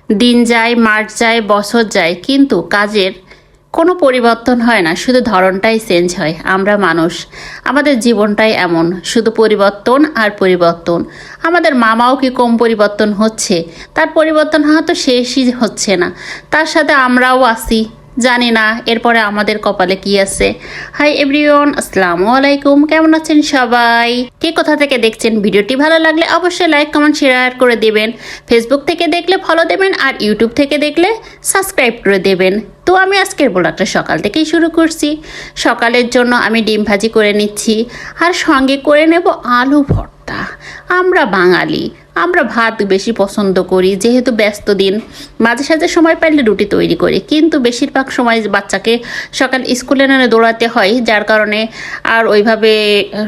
দিন যায়, মাস যায়, বছর যায়, কিন্তু কাজের কোনো পরিবর্তন হয় না, শুধু ধরনটাই চেঞ্জ হয়। আমরা মানুষ, আমাদের জীবনটাই এমন, শুধু পরিবর্তন আর পরিবর্তন। আমাদের মামাও কি কম পরিবর্তন হচ্ছে? তার পরিবর্তন হয়তো শেষই হচ্ছে না, তার সাথে আমরাও আছি। জানি না এরপরে আমাদের কপালে কি আছে। হাই এভরিওয়ান, আসসালামু আলাইকুম। কেমন আছেন সবাই? কে কোথা থেকে দেখছেন? ভিডিওটি ভালো লাগলে অবশ্যই লাইক কমেন্ট শেয়ার করে দেবেন। ফেসবুক থেকে দেখলে ফলো দেবেন, আর ইউটিউব থেকে দেখলে সাবস্ক্রাইব করে দেবেন। তো আমি আজকের ব্লগটা সকাল থেকেই শুরু করছি। সকালের জন্য আমি ডিম ভাজি করে নিচ্ছি, আর সঙ্গে করে নেব আলু ভর্তা। আমরা বাঙালি, আমরা ভাত বেশি পছন্দ করি, যেহেতু ব্যস্ত দিন। মাঝে সাঝে সময় পাইলে রুটি তৈরি করি, কিন্তু বেশিরভাগ সময় বাচ্চাকে সকাল স্কুলে এনে দৌড়াতে হয়, যার কারণে আর ওইভাবে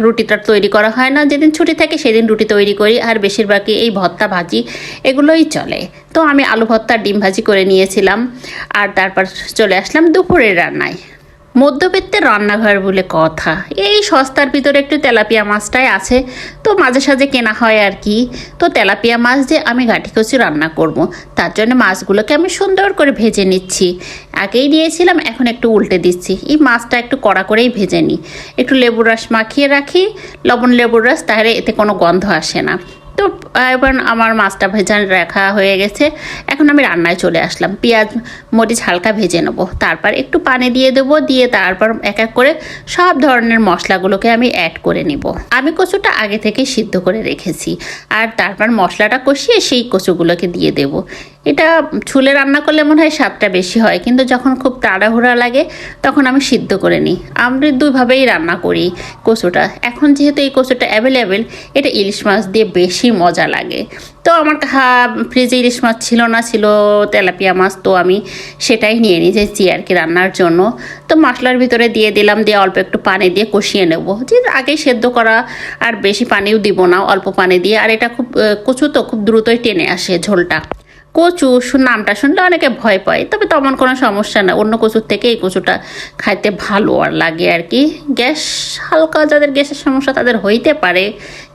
রুটিটা তৈরি করা হয় না। যেদিন ছুটি থাকে সেদিন রুটি তৈরি করি, আর বেশিরভাগই এই ভর্তা ভাজি এগুলোই চলে। তো আমি আলু ভর্তা ডিম ভাজি করে নিয়েছিলাম, আর তারপর চলে আসলাম দুপুরের রান্নায়। মধ্যবিত্তের রান্নাঘর বলে কথা, এই সস্তার ভিতরে একটু তেলাপিয়া মাছটাই আছে, তো মাঝে সাঝে কেনা হয় আর কি। তো তেলাপিয়া মাছ দিয়ে আমি গাঠি কচু রান্না করব। তার জন্য মাছগুলোকে আমি সুন্দর করে ভেজে নিচ্ছি। আগেই নিয়েছিলাম, এখন একটু উল্টে দিচ্ছি। এই মাছটা একটু কড়া করেই ভেজে নিই, একটু লেবুর রস মাখিয়ে রাখি, লবণ লেবুর রস, তাহলে এতে কোনো গন্ধ আসে না। তো এবার আমার মাছটা ভেজা রাখা হয়ে গেছে, এখন আমি রান্নায় চলে আসলাম। পেঁয়াজ মরিচ হালকা ভেজে নেবো, তারপর একটু পানি দিয়ে দেবো, দিয়ে তারপর এক এক করে সব ধরনের মশলাগুলোকে আমি অ্যাড করে নিব। আমি কচুটা আগে থেকে সিদ্ধ করে রেখেছি, আর তারপর মশলাটা কষিয়ে সেই কচুগুলোকে দিয়ে দেব। এটা ছুলে রান্না করলে মনে হয় স্বাদটা বেশি হয়, কিন্তু যখন খুব তাড়াহুড়া লাগে তখন আমি সিদ্ধ করে নিই। আমরা দুইভাবেই রান্না করি কচুটা। এখন যেহেতু এই কচুটা অ্যাভেলেবেল, এটা ইলিশ মাছ দিয়ে বেশি মজা লাগে। তো আমার ফ্রিজে ইলিশ মাছ ছিল না, ছিল তেলাপিয়া মাছ, তো আমি সেটাই নিয়ে নিয়েছি আর কি রান্নার জন্য। তো মশলার ভিতরে দিয়ে দিলাম, দিয়ে অল্প একটু পানি দিয়ে কষিয়ে নেব, যে আগেই সেদ্ধ করা, আর বেশি পানিও দিব না, অল্প পানি দিয়ে। আর এটা খুব কচু তো খুব দ্রুতই টেনে আসে ঝোলটা। কচু নামটা শুনলে অনেকে ভয় পায়, তবে তেমন কোনো সমস্যা না। অন্য কচুর থেকে এই কচুটা খাইতে ভালো আর লাগে আর কি। গ্যাস হালকা যাদের গ্যাসের সমস্যা তাদের হইতে পারে,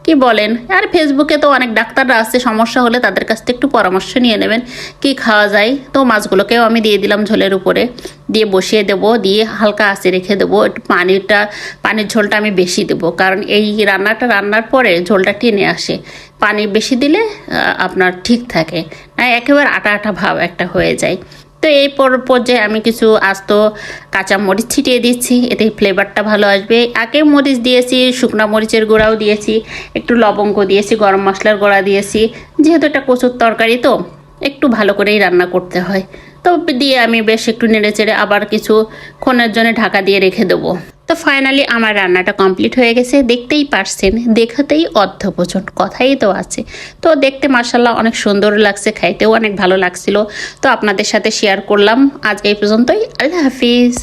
কি বলেন? আর ফেসবুকে তো অনেক ডাক্তাররা আসছে, সমস্যা হলে তাদের কাছ থেকে একটু পরামর্শ নিয়ে নেবেন কি খাওয়া যায়। তো মাছগুলোকেও আমি দিয়ে দিলাম ঝোলের উপরে, দিয়ে বসিয়ে দেবো, দিয়ে হালকা আঁচে রেখে দেবো। একটু পানির ঝোলটা আমি বেশি দেবো, কারণ এই রান্নাটা রান্নার পরে ঝোলটা টেনে আসে। পানি বেশি দিলে আপনার ঠিক থাকে না, একেবারে আটা আটা ভাব একটা হয়ে যায়। তো এই পর্যায়ে আমি কিছু আস্ত কাঁচা মরিচ ছিটিয়ে দিচ্ছি, এতে ফ্লেভারটা ভালো আসবে। আগে মরিচ দিয়েছি, শুকনা মরিচের গুঁড়াও দিয়েছি, একটু লবঙ্গ দিয়েছি, গরম মশলার গুঁড়া দিয়েছি। যেহেতু এটা কচুর তরকারি, তো একটু ভালো করেই রান্না করতে হয়। তো দিয়ে আমি বেশ একটু নেড়ে চেড়ে আবার কিছুক্ষণের জন্য ঢাকা দিয়ে রেখে দেবো। তো ফাইনালি আমার রান্নাটা কমপ্লিট হয়ে গেছে। দেখতেই পারছেন, দেখাতেই অর্ধভোজন, কথাই তো আছে। তো দেখতে মাশাআল্লাহ অনেক সুন্দর লাগছে, খাইতেও অনেক ভালো লাগছিল। তো আপনাদের সাথে শেয়ার করলাম। আজ এই পর্যন্তই। আল্লাহ হাফিজ।